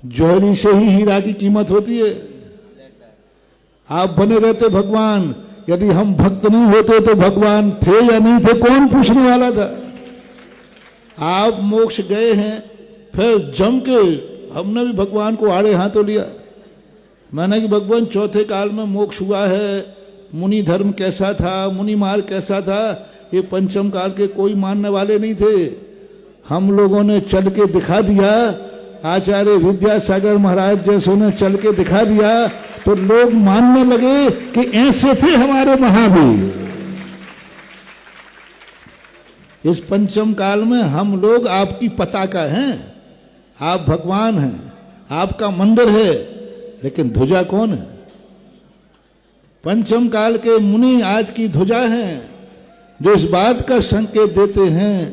जौहरी से ही हीरा की कीमत होती है। आप बने रहते भगवान, यदि हम भक्त नहीं होते तो भगवान थे या नहीं थे कौन पूछने वाला था। आप मोक्ष गए हैं, फिर जम के हमने भी भगवान को आड़े हाथों लिया। मैंने कि भगवान चौथे काल में मोक्ष हुआ है, मुनि धर्म कैसा था, मुनि मार्ग कैसा था, ये पंचम काल के कोई मानने वाले नहीं थे। हम लोगों ने चल के दिखा दिया, आचार्य विद्यासागर महाराज जैसों ने चल के दिखा दिया, तो लोग मानने लगे कि ऐसे थे हमारे महावीर। इस पंचम काल में हम लोग आपकी पताका हैं, आप भगवान हैं, आपका मंदिर है, लेकिन ध्वजा कौन है? पंचम काल के मुनि आज की ध्वजा हैं, जो इस बात का संकेत देते हैं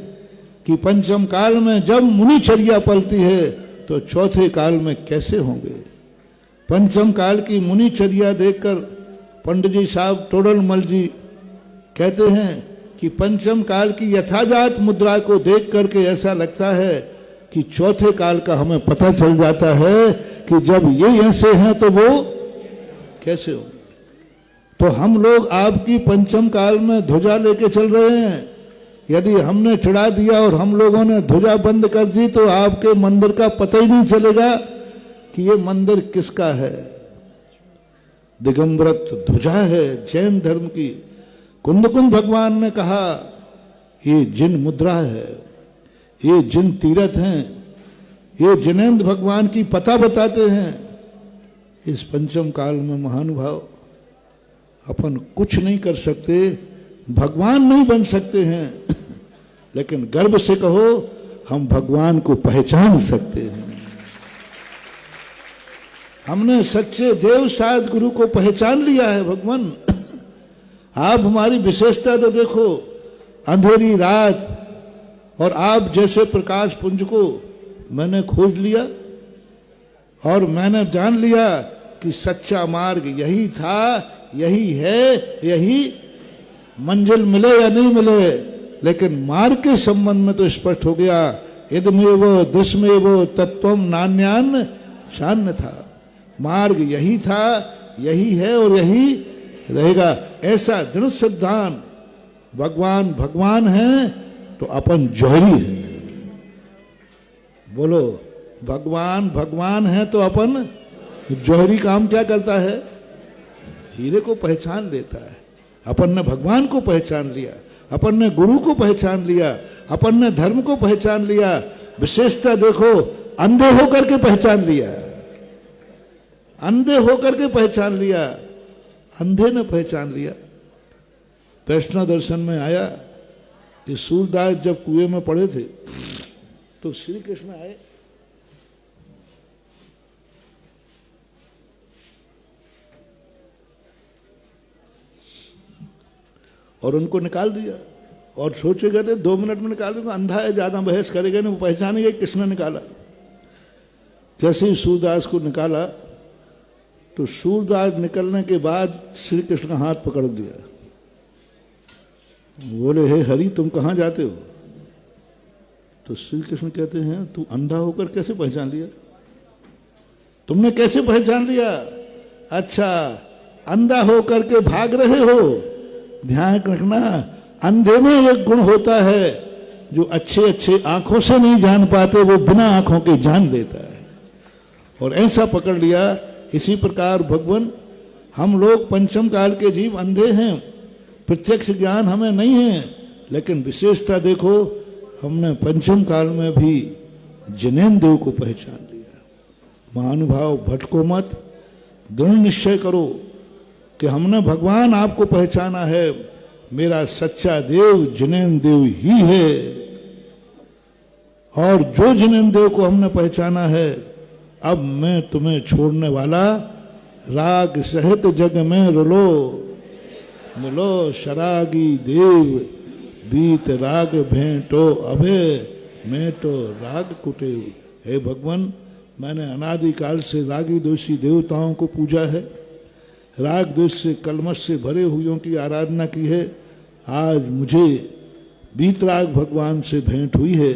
कि पंचम काल में जब मुनिचर्या पलती है तो चौथे काल में कैसे होंगे। पंचम काल की मुनिचर्या देखकर पंडित जी साहब टोडरमल जी कहते हैं कि पंचम काल की यथाजात मुद्रा को देख करके ऐसा लगता है कि चौथे काल का हमें पता चल जाता है कि जब ये ऐसे हैं तो वो कैसे होंगे। तो हम लोग आपकी पंचम काल में ध्वजा लेके चल रहे हैं। यदि हमने चढ़ा दिया और हम लोगों ने ध्वजा बंद कर दी तो आपके मंदिर का पता ही नहीं चलेगा कि ये मंदिर किसका है। दिगंबरत ध्वजा है जैन धर्म की। कुंदकुंद भगवान ने कहा ये जिन मुद्रा है, ये जिन तीर्थ हैं, ये जिनेन्द्र भगवान की पता बताते हैं। इस पंचम काल में महानुभाव अपन कुछ नहीं कर सकते, भगवान नहीं बन सकते हैं, लेकिन गर्व से कहो हम भगवान को पहचान सकते हैं। हमने सच्चे देव साध गुरु को पहचान लिया है। भगवान आप हमारी विशेषता तो देखो, अंधेरी रात और आप जैसे प्रकाश पुंज को मैंने खोज लिया और मैंने जान लिया कि सच्चा मार्ग यही था, यही है, यही मंजिल मिले या नहीं मिले, लेकिन मार्ग के संबंध में तो स्पष्ट हो गया। इदमेव दृश्यमेव तत्वम नान्यान शान्य था। मार्ग यही था, यही है और यही रहेगा। ऐसा दृढ़ सिद्धांत भगवान भगवान है तो अपन जौहरी है। बोलो भगवान भगवान है तो अपन जौहरी काम क्या करता है? हीरे को पहचान लेता है। अपन ने भगवान को पहचान लिया, अपन ने गुरु को पहचान लिया, अपन ने धर्म को पहचान लिया। विशेषता देखो, अंधे होकर के पहचान लिया, अंधे होकर के पहचान लिया, अंधे ने पहचान लिया। वैष्णव दर्शन में आया कि सूरदास जब कुएं में पड़े थे तो श्री कृष्ण आए, और उनको निकाल दिया और सोचे गए थे 2 मिनट में निकाल देंगे, अंधा है ज्यादा बहस करेगा नहीं, वो पहचानेंगे किसने निकाला। जैसे ही सूरदास को निकाला तो सूरदास निकलने के बाद श्री कृष्ण का हाथ पकड़ दिया। बोले हे हरि तुम कहाँ जाते हो? तो श्री कृष्ण कहते हैं तू अंधा होकर कैसे पहचान लिया? तुमने कैसे पहचान लिया? अच्छा अंधा होकर के भाग रहे हो। ध्यान रखना, अंधे में एक गुण होता है, जो अच्छे अच्छे आंखों से नहीं जान पाते वो बिना आंखों के जान लेता है, और ऐसा पकड़ लिया। इसी प्रकार भगवान हम लोग पंचम काल के जीव अंधे हैं, प्रत्यक्ष ज्ञान हमें नहीं है, लेकिन विशेषता देखो हमने पंचम काल में भी जिनेन्द्र देव को पहचान लिया। महानुभाव भटको मत, दृढ़ निश्चय करो कि हमने भगवान आपको पहचाना है। मेरा सच्चा देव जिनेन्द्र देव ही है, और जो जिनेन्द्र देव को हमने पहचाना है, अब मैं तुम्हें छोड़ने वाला राग सहित जग में रुलो मिलो शरागी देव बीत राग भेंटो अभे मैं तो राग कुटे। हे भगवान मैंने अनादिकाल से रागी दोषी देवताओं को पूजा है, राग द्वेष से कलमश से भरे हुओं की आराधना की है। आज मुझे बीतराग भगवान से भेंट हुई है,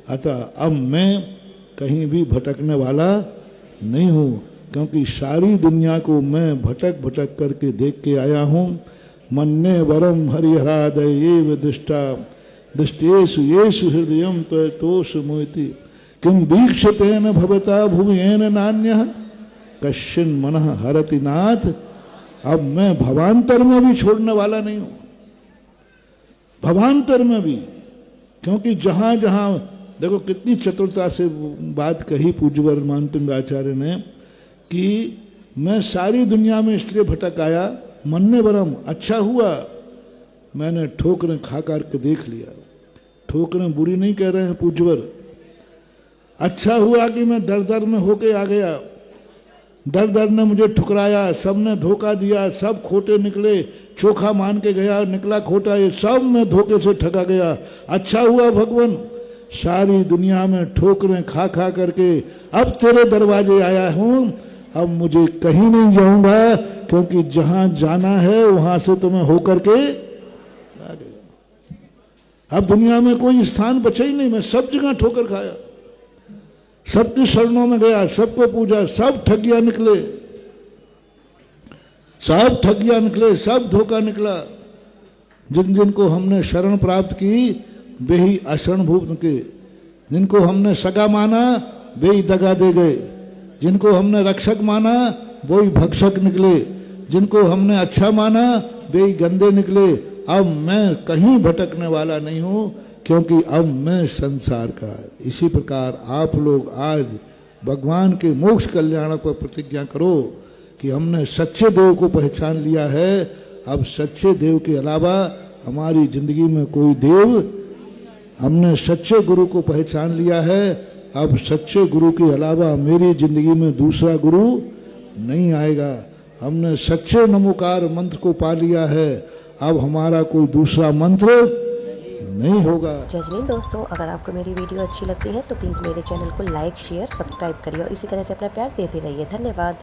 अतः अब मैं कहीं भी भटकने वाला नहीं हूँ, क्योंकि सारी दुनिया को मैं भटक भटक करके देख के आया हूँ। मन्ने वरम हरिहरादये दृष्टा दृष्टेषु येषु हृदयम तोष मोहिति किम वीक्षतेन भवता भुवियेन नान्यः कश्चिन मनः हरति नाथ। अब मैं भवांतर में भी छोड़ने वाला नहीं हूं, भवांतर में भी, क्योंकि जहां जहां देखो कितनी चतुरता से बात कही पूज्यवर मानतुंग आचार्य ने कि मैं सारी दुनिया में इसलिए भटक आया, मन में वरम, अच्छा हुआ मैंने ठोकरें खा करके देख लिया। ठोकरें बुरी नहीं कह रहे हैं पूज्यवर, अच्छा हुआ कि मैं दर दर में होके आ गया। दर दर ने मुझे ठुकराया, सबने धोखा दिया, सब खोटे निकले, चोखा मान के गया निकला खोटा, ये सब मैं धोखे से ठगा गया। अच्छा हुआ भगवान सारी दुनिया में ठोकरें खा खा करके अब तेरे दरवाजे आया हूं। अब मुझे कहीं नहीं जाऊंगा, क्योंकि जहां जाना है वहां से तो मैं होकर के आ गया। अब दुनिया में कोई स्थान बचा ही नहीं, मैं सब जगह ठोकर खाया, सबकी शरणों में गया, सबको पूजा, सब ठगिया निकले, सब ठगिया निकले, सब धोखा निकला। जिन जिनको हमने शरण प्राप्त की वे ही अशरण भूत निकले, जिनको हमने सगा माना वे ही दगा दे गए, जिनको हमने रक्षक माना वो ही भक्षक निकले, जिनको हमने अच्छा माना वे ही गंदे निकले। अब मैं कहीं भटकने वाला नहीं हूं, क्योंकि अब मैं संसार का। इसी प्रकार आप लोग आज भगवान के मोक्ष कल्याण पर प्रतिज्ञा करो कि हमने सच्चे देव को पहचान लिया है। अब सच्चे देव के अलावा हमारी जिंदगी में कोई देव, हमने सच्चे गुरु को पहचान लिया है। अब सच्चे गुरु के अलावा मेरी जिंदगी में दूसरा गुरु नहीं आएगा। हमने सच्चे नमोकार मंत्र को पा लिया है, अब हमारा कोई दूसरा मंत्र नहीं होगा। जय हिंद दोस्तों, अगर आपको मेरी वीडियो अच्छी लगती है तो प्लीज़ मेरे चैनल को लाइक शेयर सब्सक्राइब करिए और इसी तरह से अपना प्यार देते रहिए। धन्यवाद।